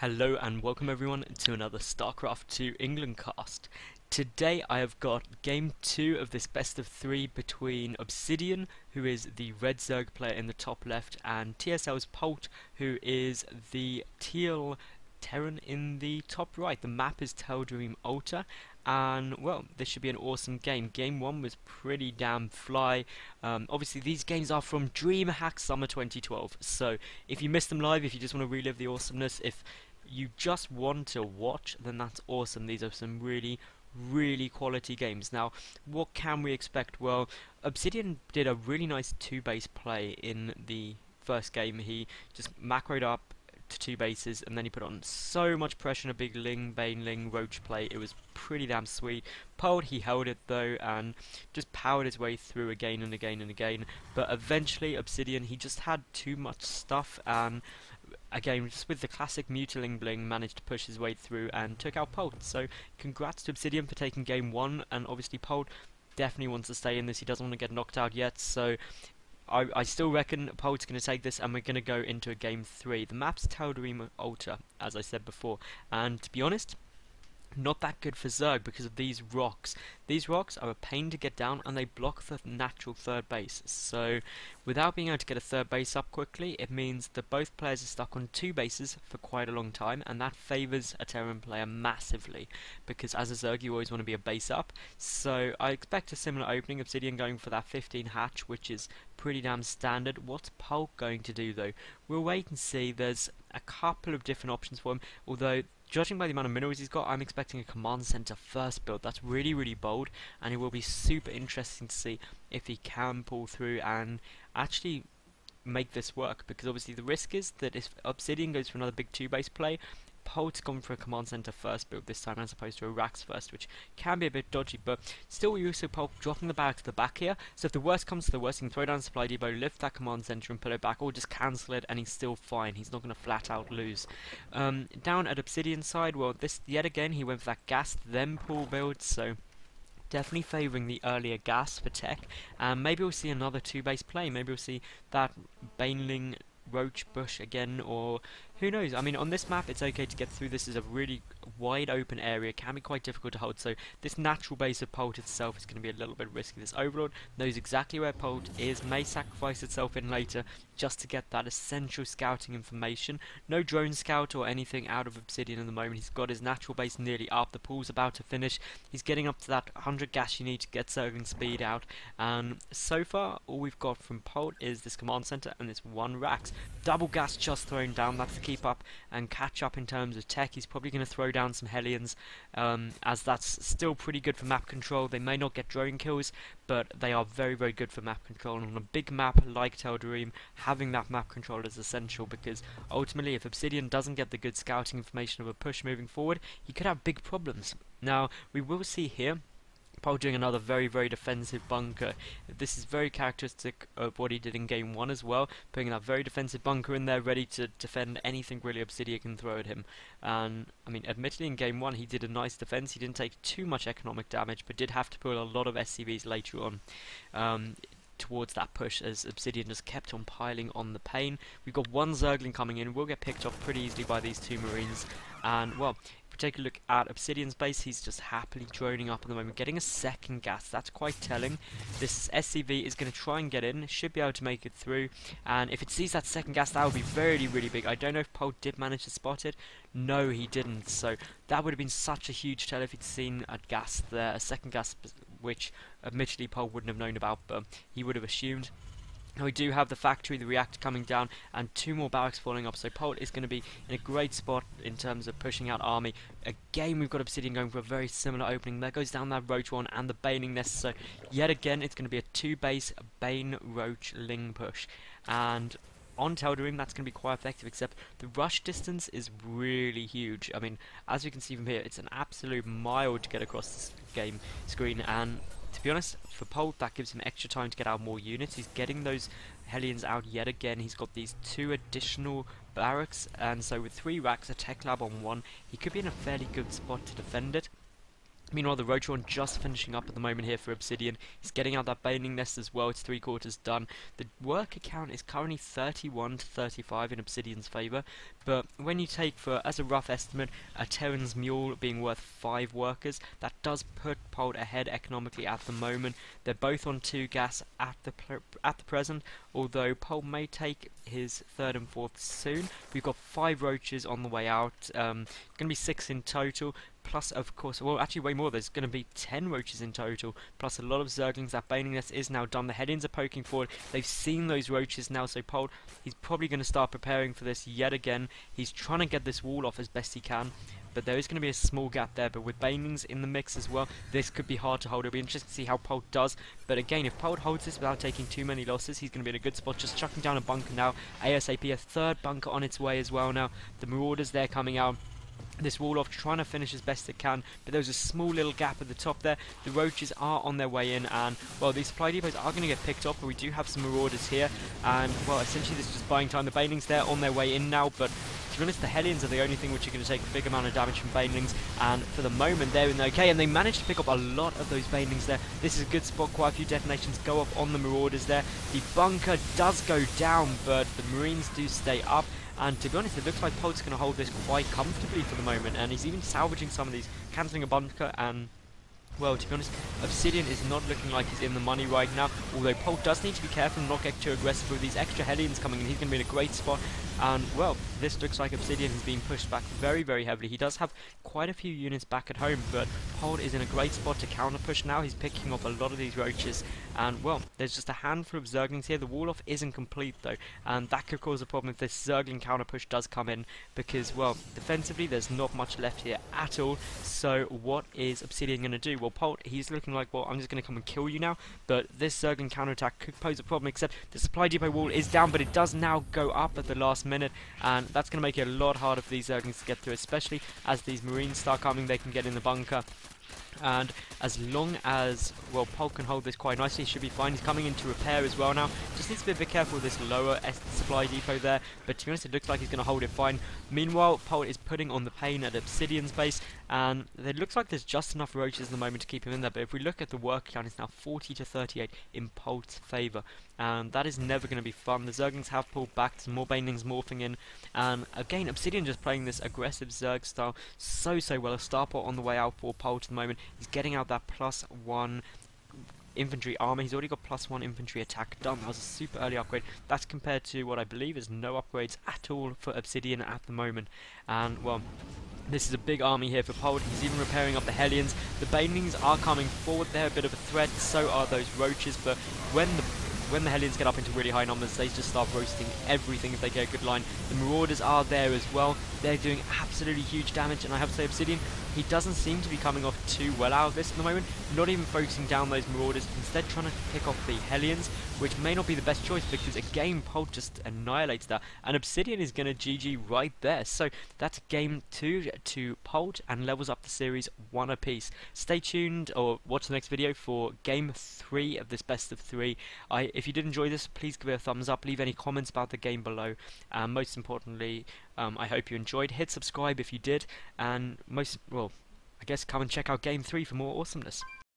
Hello and welcome everyone to another StarCraft 2 England cast. Today I have got game 2 of this best of 3 between ObsidiaN, who is the red Zerg player in the top left, and TSLPolt, who is the teal Terran in the top right. The map is TvZ, and well, this should be an awesome game. Game 1 was pretty damn fly. Obviously these games are from DreamHack Summer 2012, so if you missed them live, if you just want to relive the awesomeness, if you just want to watch, then that's awesome. These are some really quality games. Now, what can we expect? Well, ObsidiaN did a really nice 2-base play in the first game. He just macroed up to 2 bases, and then he put on so much pressure in a big Ling, Bane, Ling, Roach play. It was pretty damn sweet. Polled, he held it though, and just powered his way through again and again and again. But eventually, ObsidiaN, he just had too much stuff, and again, just with the classic Mutiling Bling, managed to push his way through and took out Polt. So, congrats to ObsidiaN for taking game 1, and obviously Polt definitely wants to stay in this. He doesn't want to get knocked out yet, so I still reckon Polt's going to take this, and we're going to go into a game 3. The map's TvZ, as I said before, and to be honest, not that good for Zerg because of these rocks. These rocks are a pain to get down, and they block the natural third base. So without being able to get a third base up quickly, it means that both players are stuck on 2 bases for quite a long time, and that favours a Terran player massively, because as a Zerg you always want to be a base up. So I expect a similar opening, ObsidiaN going for that 15 hatch, which is pretty damn standard. What's Polk going to do though? We'll wait and see. There's a couple of different options for him, although judging by the amount of minerals he's got, I'm expecting a command center first build. That's really bold, and it will be super interesting to see if he can pull through and actually make this work, because obviously the risk is that if ObsidiaN goes for another big 2-base play, Polt's gone for a command center first build this time as opposed to a Rax first, which can be a bit dodgy, but still we also Polt dropping the barracks to the back here, so if the worst comes to the worst, he can throw down a supply depot, lift that command center and put it back, or just cancel it, and he's still fine. He's not going to flat out lose. Down at ObsidiaN side, well, this yet again he went for that gas then pull build, so definitely favouring the earlier gas for tech, and maybe we'll see another 2-base play. Maybe we'll see that Baneling Roach bush again, or who knows. I mean, on this map it's okay to get through. This is a really wide open area, can be quite difficult to hold, so this natural base of Polt itself is going to be a little bit risky. This Overlord knows exactly where Polt is, may sacrifice itself in later just to get that essential scouting information. No drone scout or anything out of ObsidiaN at the moment. He's got his natural base nearly up, the pool's about to finish, he's getting up to that 100 gas you need to get Zergling speed out, and so far all we've got from Polt is this command center and this 1 Rax. Double gas just thrown down, that's to keep up and catch up in terms of tech. He's probably going to throw down some Hellions, as that's still pretty good for map control. They may not get drone kills, but they are very good for map control, and on a big map like Dream, having that map control is essential, because ultimately if ObsidiaN doesn't get the good scouting information of a push moving forward, he could have big problems. Now we will see here Polt doing another very defensive bunker. This is very characteristic of what he did in game 1 as well, putting that very defensive bunker in there ready to defend anything really ObsidiaN can throw at him. And I mean, admittedly in game 1 he did a nice defense, he didn't take too much economic damage, but did have to pull a lot of SCVs later on towards that push, as ObsidiaN just kept on piling on the pain. We've got 1 Zergling coming in, we'll get picked off pretty easily by these 2 Marines, and well, take a look at ObsidiaN's base, he's just happily droning up at the moment, getting a second gas. That's quite telling. This SCV is going to try and get in, should be able to make it through, and if it sees that second gas, that would be really big. I don't know if Polt did manage to spot it. No, he didn't, so that would have been such a huge tell if he'd seen a gas there, a second gas, which admittedly Polt wouldn't have known about, but he would have assumed. Now we do have the factory, the reactor coming down, and 2 more barracks falling up, so Polt is going to be in a great spot in terms of pushing out army. Again, we've got ObsidiaN going for a very similar opening. There goes down that Roach one and the Baning nest, so yet again it's going to be a 2-base Bane Roach Ling push. And on Dream that's going to be quite effective, except the rush distance is really huge. I mean, as you can see from here, it's an absolute mile to get across this game screen, and to be honest, for Polt that gives him extra time to get out more units. He's getting those Hellions out yet again. He's got these 2 additional barracks, and so with 3 racks, a tech lab on 1, he could be in a fairly good spot to defend it. Meanwhile, the Rotron just finishing up at the moment here for ObsidiaN. He's getting out that Baneling Nest as well. It's 3/4 done. The worker count is currently 31 to 35 in ObsidiaN's favour. But when you take, for as a rough estimate, a Terran's Mule being worth 5 workers, that does put Polt ahead economically at the moment. They're both on 2 gas at the present, although Polt may take his 3rd and 4th soon. We've got 5 roaches on the way out. Going to be 6 in total. Plus, of course, well, actually way more. There's going to be 10 roaches in total, plus a lot of zerglings. That Baneling Nest is now done. The Hellions are poking forward. They've seen those roaches now, so Polt, he's probably going to start preparing for this yet again. He's trying to get this wall off as best he can, but there is going to be a small gap there. But with Banelings in the mix as well, this could be hard to hold. It'll be interesting to see how Polt does. But again, if Polt holds this without taking too many losses, he's going to be in a good spot. Just chucking down a bunker now. ASAP, a 3rd bunker on its way as well now. The Marauders there coming out. This wall off, trying to finish as best it can, but there's a small little gap at the top there. The roaches are on their way in, and well, these supply depots are going to get picked up, but we do have some Marauders here, and well, essentially this is just buying time. The Banelings there on their way in now, but to be honest, the Hellions are the only thing which are going to take a big amount of damage from Banelings, and for the moment they're in okay, and they managed to pick up a lot of those Banelings there. This is a good spot. Quite a few detonations go up on the Marauders there. The bunker does go down, but the Marines do stay up. And to be honest, it looks like Polt's going to hold this quite comfortably for the moment, and he's even salvaging some of these, cancelling a bunker, and well, to be honest, ObsidiaN is not looking like he's in the money right now, although Polt does need to be careful and not get too aggressive with these extra Hellions coming in. He's going to be in a great spot, and well, this looks like ObsidiaN is being pushed back very, very heavily. He does have quite a few units back at home, but Polt is in a great spot to counter push now. He's picking up a lot of these roaches, and well, there's just a handful of zerglings here. The wall off isn't complete though, and that could cause a problem if this zergling counter push does come in, because well, defensively there's not much left here at all. So what is ObsidiaN going to do? Well, Polt, he's looking like, well, I'm just going to come and kill you now, but this zergling counterattack could pose a problem, except the supply depot wall is down, but it does now go up at the last minute, and that's going to make it a lot harder for these zerglings to get through, especially as these Marines start coming. They can get in the bunker, and as long as, well, Polt can hold this quite nicely, he should be fine. He's coming into repair as well now. Just needs to be a bit careful with this lower supply depot there, but to be honest, it looks like he's going to hold it fine. Meanwhile, Polt is putting on the pain at ObsidiaN's base, and it looks like there's just enough roaches at the moment to keep him in there, but if we look at the work count, it's now 40 to 38 in Polt's favour, and that is never going to be fun. The zerglings have pulled back, some more Banelings morphing in, and again, ObsidiaN just playing this aggressive zerg style so well. A starport on the way out for Polt at the moment. He's getting out that +1 infantry armor. He's already got +1 infantry attack done. That was a super early upgrade. That's compared to what I believe is no upgrades at all for ObsidiaN at the moment. And well, this is a big army here for Polt. He's even repairing up the Hellions. The Banelings are coming forward. They're a bit of a threat. So are those roaches. But when the Hellions get up into really high numbers, they just start roasting everything if they get a good line. The Marauders are there as well. They're doing absolutely huge damage, and I have to say ObsidiaN, he doesn't seem to be coming off too well out of this at the moment. Not even focusing down those Marauders, instead trying to pick off the Hellions, which may not be the best choice, because again, Polt just annihilates that, and ObsidiaN is going to GG right there. So that's game 2 to Polt, and levels up the series 1 apiece. Stay tuned, or watch the next video for game 3 of this best of 3. If you did enjoy this, please give it a thumbs up, leave any comments about the game below, and most importantly, I hope you enjoyed. Hit subscribe if you did, and I guess come and check out game 3 for more awesomeness.